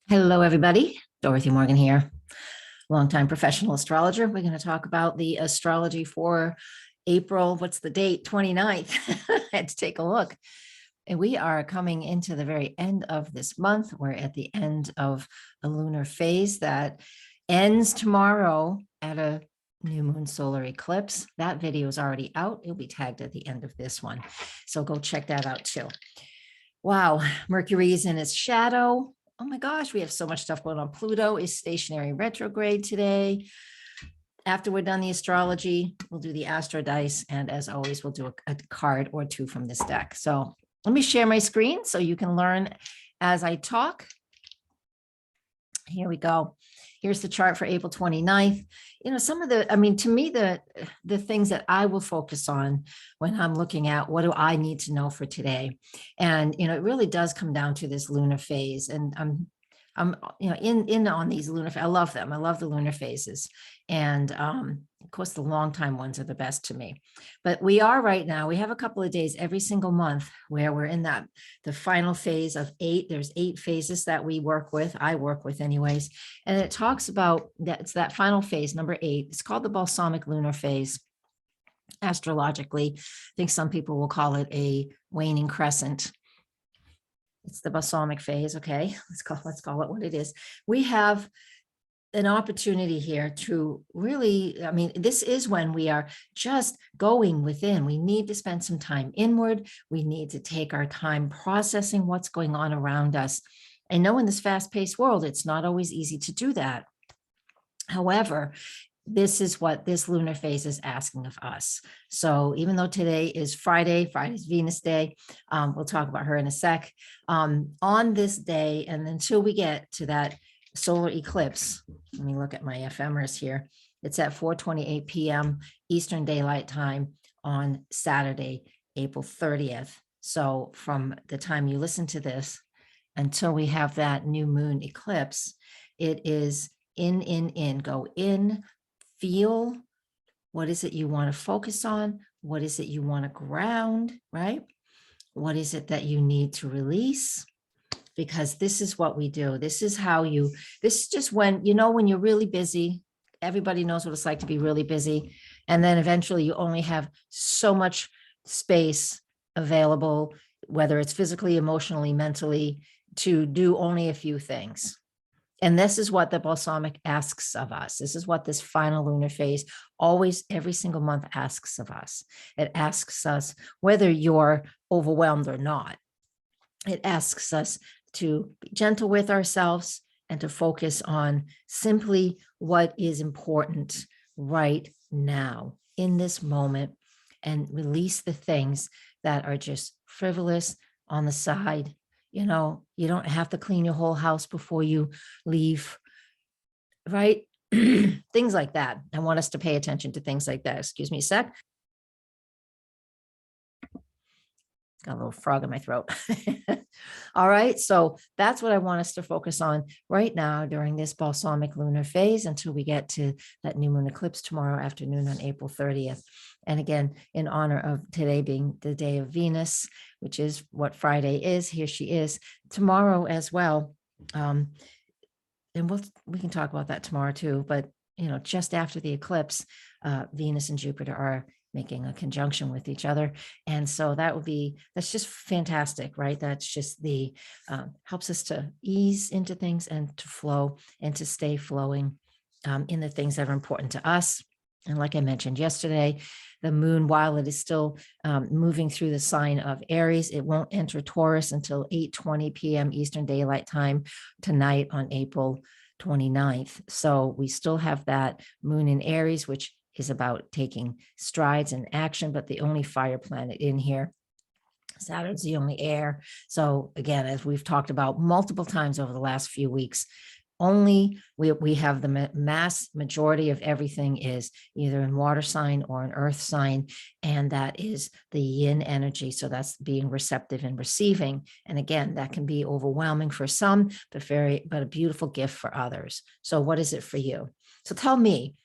Hello, everybody. Dorothy Morgan here, longtime professional astrologer. We're going to talk about the astrology for April. What's the date? 29th. I had to take a look. And we are coming into the very end of this month. We're at the end of a lunar phase that ends tomorrow at a new moon solar eclipse. That video is already out. It'll be tagged at the end of this one. So go check that out too. Wow, Mercury's in its shadow. Oh my gosh, we have so much stuff going on. Pluto is stationary retrograde today. After we're done the astrology, we'll do the Astro dice. And as always, we'll do a card or two from this deck. So let me share my screen so you can learn as I talk. Here we go. Here's the chart for April 29th. You know, some of the, to me, the things that I will focus on when I'm looking at what do I need to know for today. And, it really does come down to this lunar phase. And I'm in on these lunar, I love them. I love the lunar phases. And of course, the long time ones are the best to me. But we are right now, we have a couple of days every single month where we're in the final phase of 8. There's 8 phases that we work with. I work with anyways. And it talks about that it's that final phase, number 8. It's called the Balsamic lunar phase. Astrologically, I think some people will call it a waning crescent. It's the balsamic phase. Okay, let's call it what it is. We have an opportunity here to really, this is when we are just going within. We need to spend some time inward. We need to take our time processing what's going on around us. I know in this fast-paced world, it's not always easy to do that. However, this is what this lunar phase is asking of us. So even though today is Friday's Venus day, we'll talk about her in a sec. On this day, and until we get to that solar eclipse, let me look at my ephemeris here. It's at 4:28 p.m. Eastern Daylight Time on Saturday, April 30th. So from the time you listen to this until we have that new moon eclipse, it is in, go in, feel, what is it you want to focus on? What is it you want to ground, right? What is it that you need to release? Because this is what we do. This is just when you're really busy, everybody knows what it's like to be really busy. And then eventually you only have so much space available, whether it's physically, emotionally, mentally, to do only a few things. And this is what the balsamic asks of us. This is what this final lunar phase always, every single month asks of us. It asks us whether you're overwhelmed or not. It asks us to be gentle with ourselves and to focus on simply what is important right now in this moment and release the things that are just frivolous on the side. You don't have to clean your whole house before you leave, right? Things like that. I want us to pay attention to things like that. Excuse me a sec. Got a little frog in my throat. All right. So that's what I want us to focus on right now during this balsamic lunar phase until we get to that new moon eclipse tomorrow afternoon on April 30th. And again, in honor of today being the day of Venus, which is what Friday is, here she is tomorrow as well. And we can talk about that tomorrow too, but just after the eclipse, Venus and Jupiter are making a conjunction with each other. And so that's just fantastic, right? That's just helps us to ease into things and to flow and to stay flowing in the things that are important to us. And like I mentioned yesterday, the moon, while it is still moving through the sign of Aries, it won't enter Taurus until 8:20 p.m. Eastern Daylight Time tonight on April 29th. So we still have that moon in Aries, which is about taking strides and action, but the only fire planet in here. Saturn's the only air. So again, as we've talked about multiple times over the last few weeks, only we have the mass majority of everything is either in water sign or an earth sign, and that is the yin energy. So that's being receptive and receiving. And again, that can be overwhelming for some, but a beautiful gift for others. So what is it for you? So tell me,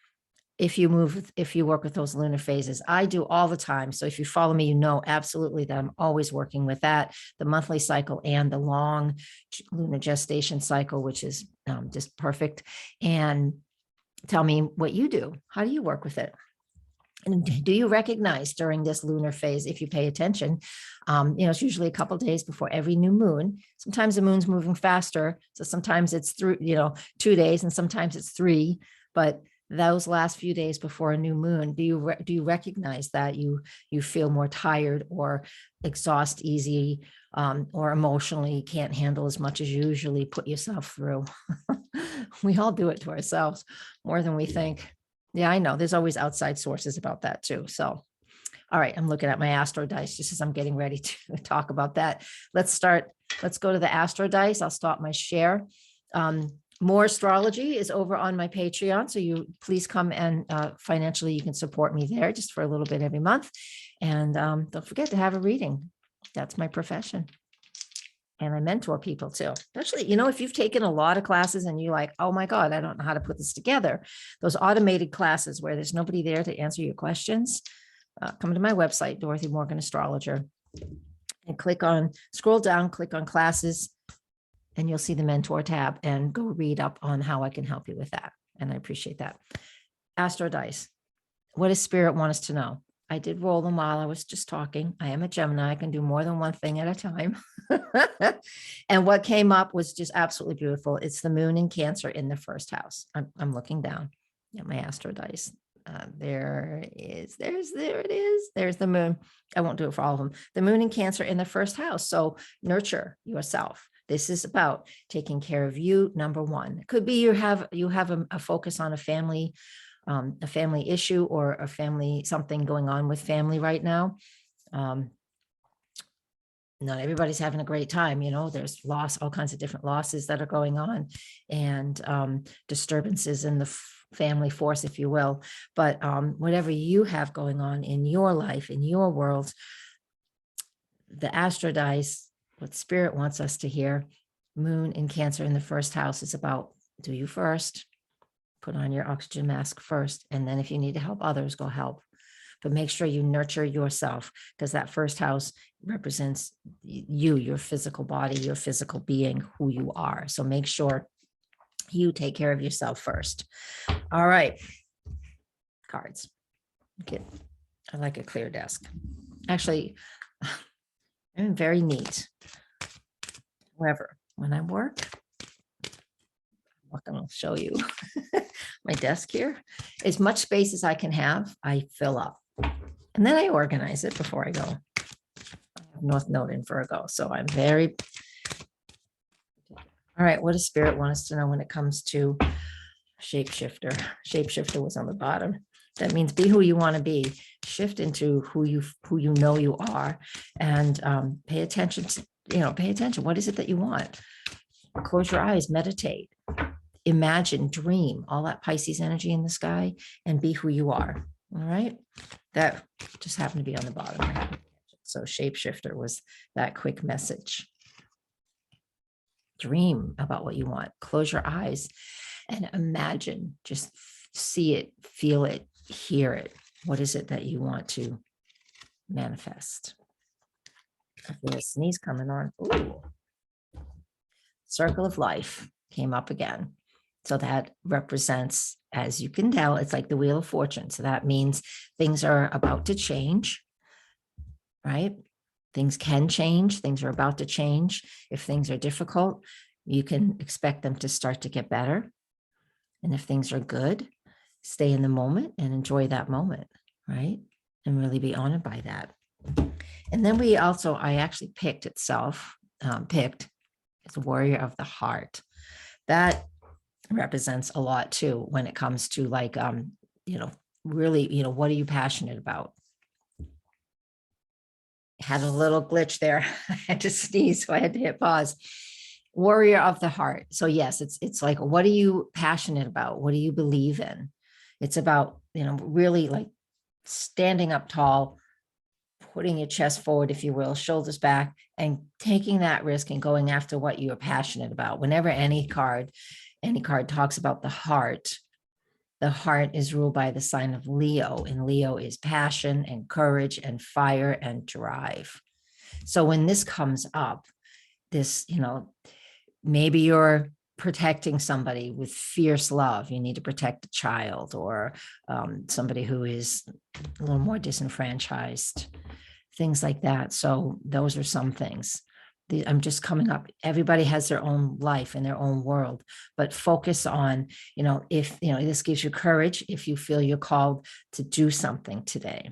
if you work with those lunar phases. I do all the time. So if you follow me, you know absolutely that I'm always working with that, the monthly cycle and the long lunar gestation cycle, which is just perfect. And tell me what you do. How do you work with it? And do you recognize during this lunar phase, if you pay attention, it's usually a couple of days before every new moon. Sometimes the moon's moving faster. So sometimes it's through, 2 days and sometimes it's 3, but those last few days before a new moon, do you recognize that you feel more tired or exhaust easy, or emotionally can't handle as much as you usually put yourself through? We all do it to ourselves more than we think. Yeah, I know. There's always outside sources about that too. So, all right, I'm looking at my Astro dice just as I'm getting ready to talk about that. Let's go to the Astro dice. I'll stop my share. More astrology is over on my Patreon. So you please come and financially, you can support me there just for a little bit every month. And don't forget to have a reading. That's my profession. And I mentor people too, especially, if you've taken a lot of classes and you're like, oh my God, I don't know how to put this together. Those automated classes where there's nobody there to answer your questions, come to my website, Dorothy Morgan Astrologer, and scroll down, click on classes, and you'll see the mentor tab and go read up on how I can help you with that. And I appreciate that. Astro dice. What does spirit want us to know? I did roll them while I was just talking. I am a Gemini. I can do more than one thing at a time. And what came up was just absolutely beautiful. It's the moon in Cancer in the first house. I'm looking down at my Astro dice. There it is. There's the moon. I won't do it for all of them. The moon in Cancer in the first house. So nurture yourself. This is about taking care of you. Number one, it could be you have a focus on a family issue or something going on with family right now. Not everybody's having a great time. There's all kinds of different losses that are going on, and disturbances in the family force, if you will. But whatever you have going on in your life, in your world, the Astro dice, what spirit wants us to hear, moon in Cancer in the first house, is about do you first. Put on your oxygen mask first. And then if you need to help others, go help. But make sure you nurture yourself, because that first house represents you, your physical body, your physical being, who you are. So make sure you take care of yourself first. All right. Cards. Okay. I like a clear desk. Actually, I'm very neat. However, when I work, I'm going to show you my desk here. As much space as I can have, I fill up. And then I organize it before I go. I have North Node in Virgo, so I'm very... All right, what does spirit want us to know when it comes to shapeshifter? Shapeshifter was on the bottom. That means be who you want to be. Shift into who you know you are, and pay attention to, pay attention. What is it that you want? Close your eyes, meditate, imagine, dream, all that Pisces energy in the sky, and be who you are. All right. That just happened to be on the bottom. So shapeshifter was that quick message. Dream about what you want. Close your eyes and imagine, just see it, feel it, hear it. What is it that you want to manifest? I feel a sneeze coming on. Ooh. Circle of life came up again. So that represents, as you can tell, it's like the Wheel of Fortune. So that means things are about to change, right? Things can change. Things are about to change. If things are difficult, you can expect them to start to get better. And if things are good, stay in the moment and enjoy that moment, right? And really be honored by that. And then I actually picked as a warrior of the heart. That represents a lot too when it comes to really, what are you passionate about? Had a little glitch there. I had to sneeze, so I had to hit pause. Warrior of the heart. So yes, it's like, what are you passionate about? What do you believe in? It's about, really like standing up tall, putting your chest forward, if you will, shoulders back, and taking that risk and going after what you're passionate about. Whenever any card talks about the heart, The heart is ruled by the sign of Leo, and Leo is passion and courage and fire and drive. So when this comes up, this, maybe you're protecting somebody with fierce love. You need to protect a child or somebody who is a little more disenfranchised, things like that. So those are some things. I'm just coming up. Everybody has their own life and their own world, but focus on, if, this gives you courage, if you feel you're called to do something today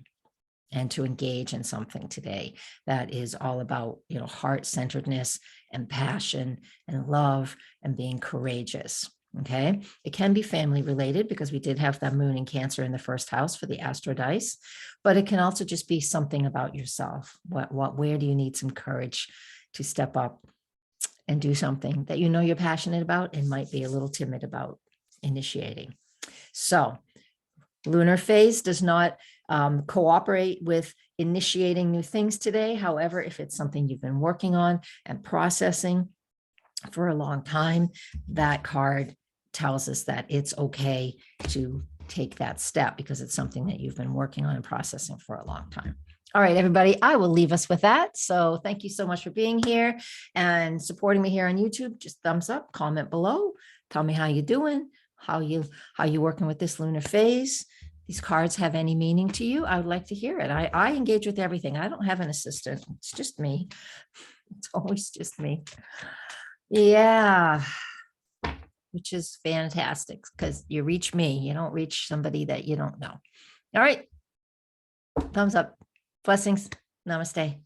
and to engage in something today that is all about, heart-centeredness and passion and love and being courageous. Okay. It can be family related because we did have that moon in Cancer in the first house for the Astro dice, but it can also just be something about yourself. Where do you need some courage to step up and do something that you're passionate about and might be a little timid about initiating? So lunar phase does not cooperate with initiating new things today. However, if it's something you've been working on and processing for a long time, that card tells us that it's okay to take that step because it's something that you've been working on and processing for a long time. All right, everybody, I will leave us with that. So thank you so much for being here and supporting me here on YouTube. Just thumbs up, comment below. Tell me how you're doing, how you working with this lunar phase. These cards have any meaning to you? I would like to hear it. I engage with everything. I don't have an assistant. It's just me. It's always just me. Yeah, which is fantastic because you reach me. You don't reach somebody that you don't know. All right. Thumbs up. Blessings. Namaste.